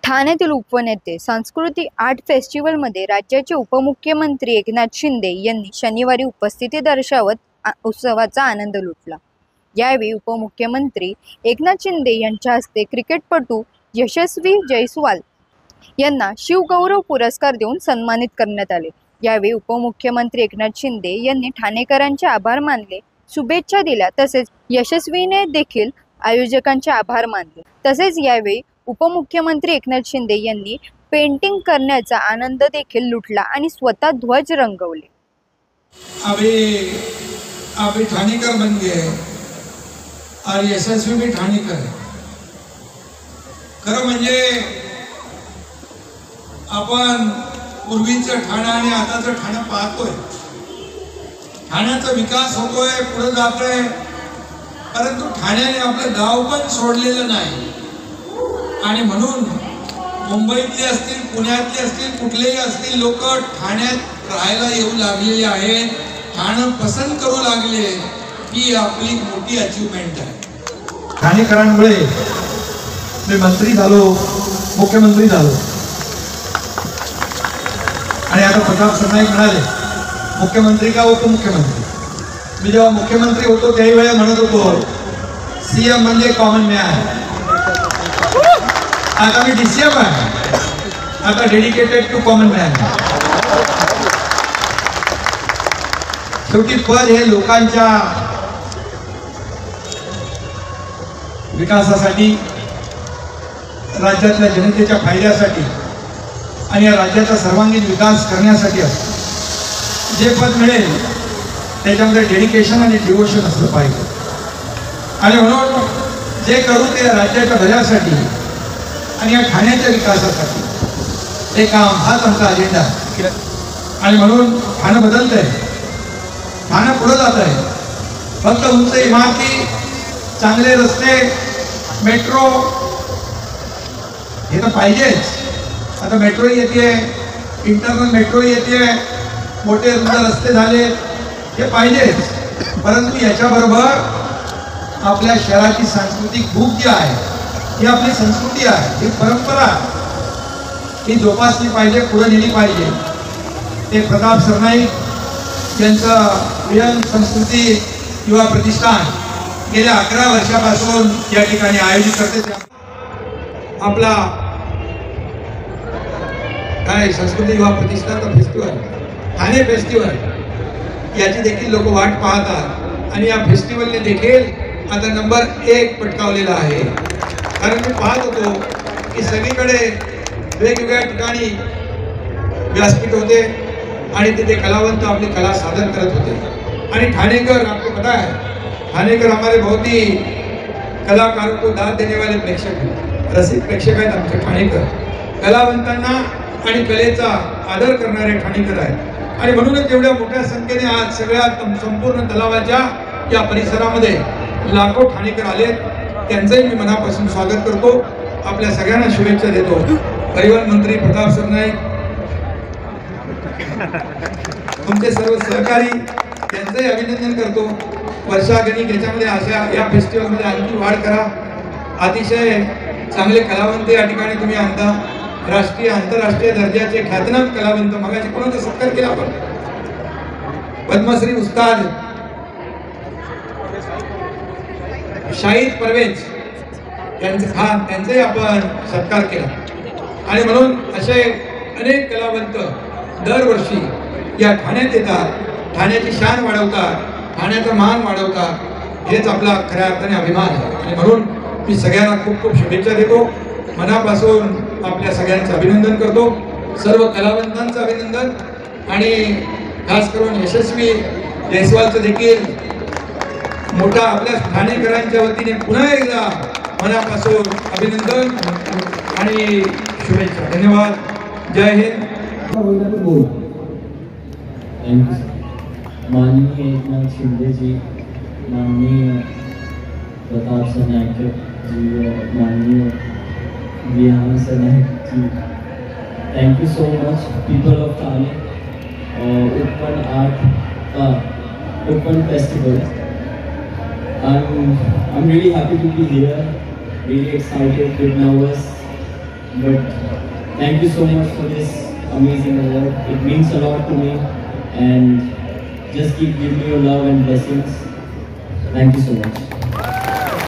ठाण्यातील उपनेते सांस्कृतिक आर्ट फेस्टिवलमध्ये राज्याचे उपमुख्यमंत्री एकनाथ शिंदे यांनी शनिवारी उपस्थिती दर्शवत उत्सवाचा आनंद लुटला। यावेळी उपमुख्यमंत्री एकनाथ शिंदे यांच्या हस्ते क्रिकेटपटू यशस्वी जयस्वाल यांना शिवगौरव पुरस्कार देऊन सन्मानित करण्यात आले। यावेळी उपमुख्यमंत्री एकनाथ शिंदे यांनी ठाणेकरांचे आभार मानले, शुभेच्छा दिल्या, तसेच यशस्वीने देखील आयोजकांचे आभार मानले। तसेच यावेळी उपमुख्यमंत्री एकनाथ शिंदे यांनी पेंटिंग करण्याचा आनंद देखील लुटला आणि स्वतः ध्वज रंगवले। अभी ठाणेकर बन गए और यशस्वी भी ठाणेकर है। खरं म्हणजे आपण पूर्वीचं ठाणं आणि आताचं ठाणं पाहतोय। ठाण्याचा विकास होतोय, पुढे जातोय, परंतु ठाण्याने आपलं गाव पण सोडलेलं नाही। आणि म्हणून मुंबईतले असतील, पुण्यातले असतील, कुठलेही असतील लोक ठाण्यात राहायला येऊ लागलेले आहेत, ठाणं पसंत करू लागले। ही आपली मोठी अचीवमेंट आहे। ठाणेकरांमुळे मी मंत्री झालो, मुख्यमंत्री झालो। आणि आता प्रताप सरनाईक म्हणाले मुख्यमंत्री का उपमुख्यमंत्री। मी जेव्हा मुख्यमंत्री होतो त्याही वेळेला म्हणत होतो सीएम म्हणजे कॉमन मॅन। आता मी डीसीएम आहे, आता डेडिकेटेड टू कॉमन मॅन। शेवटी पद हे लोकांच्या विकासासाठी, राज्यातल्या जनतेच्या फायद्यासाठी आणि या राज्याचा सर्वांगीण विकास करण्यासाठी असतं। जे पद मिळेल त्याच्यामध्ये डेडिकेशन आणि डिवोशन असलं पाहिजे। आणि म्हणून जे करू ते राज्याच्या भल्यासाठी आणि या ठाण्याच्या विकासासाठी हे काम, हाच आमचा अजेंडा आहे। आणि म्हणून ठाणं बदलतंय, ठाणं पुढे जात आहे। फक्त उंच इमारती, चांगले रस्ते, मेट्रो हे तर पाहिजेच। आता मेट्रो येते, इंटरनल मेट्रो येते, मोठे रुंद रस्ते झाले, हे पाहिजेच। परंतु याच्याबरोबर आपल्या शहराची सांस्कृतिक भूक जी आहे, ही आपली संस्कृती आहे, ही परंपरा ही जोपासली पाहिजे, पुढे नेली पाहिजे। ते प्रताप सरनाईक यांचं वियन संस्कृती युवा प्रतिष्ठान गेल्या 11 वर्षापासून या ठिकाणी आयोजित करते। आपला काय संस्कृती युवा प्रतिष्ठानचा फेस्टिवल, ठाणे फेस्टिवल, याची देखील लोक वाट पाहतात। आणि या फेस्टिवलने देखील आता नंबर 1 पटकावलेला आहे। कारण मी पाहत होतो की सगळीकडे वेगवेगळ्या ठिकाणी व्यासपीठ होते आणि तिथे कलावंत आपली कला सादर करत होते। आणि ठाणेकर, आपको पता है, ठाणेकर हमारे बहुत ही कलाकारों को दाद देने वाले प्रेक्षक हैं, रसिक प्रेक्षक आहेत आमचे ठाणेकर। कलावंतांना आणि कलेचा आदर करणारे ठाणेकर आहेत। आणि म्हणूनच एवढ्या मोठ्या संख्येने आज सगळ्या संपूर्ण तलावाच्या या परिसरामध्ये लाखो ठाणेकर आलेत। त्यांचंही मी मनापासून स्वागत करतो, आपल्या सगळ्यांना शुभेच्छा देतो। परिवहन मंत्री प्रताप सरनाईक, तुमचे सर्व सहकारी, त्यांचंही अभिनंदन करतो। वर्षागणिक याच्यामध्ये अशा या फेस्टिवलमध्ये आणखी वाढ करा। अतिशय चांगले कलावंत या ठिकाणी तुम्ही आणता, राष्ट्रीय आंतरराष्ट्रीय दर्जाचे ख्यातनाम कलावंत। मगाशी कोणाचा सत्कार केला आपण, पद्मश्री उस्ताद शाहीद परवेज त्यांचाही आपण सत्कार केला। आणि म्हणून असे अनेक कलावंत दरवर्षी या ठाण्यात येतात, ठाण्याची शान वाढवतात, ठाण्याचा मान वाढवतात। हेच आपला खऱ्या अर्थाने अभिमान आहे। आणि म्हणून मी सगळ्यांना खूप खूप शुभेच्छा देतो, मनापासून आपल्या सगळ्यांचं अभिनंदन करतो, सर्व कलावंतांचं अभिनंदन। आणि खास करून यशस्वी जयस्वालचं देखील मोठा आपल्या ठाणेकरांच्या वतीने पुन्हा एकदा मनापासून अभिनंदन आणि शुभेच्छा। धन्यवाद, जय हिंद। माननीय एकनाथ शिंदे जी, माननीय प्रताप सरनाईक जी, माननीय Vihan Sarnaik ji, thank you so much people of Thane. Open festival, I'm really happy to be here, really excited, bit nervous, but thank you so much for this amazing award. It means a lot to me, and just keep giving me your love and blessings. Thank you so much.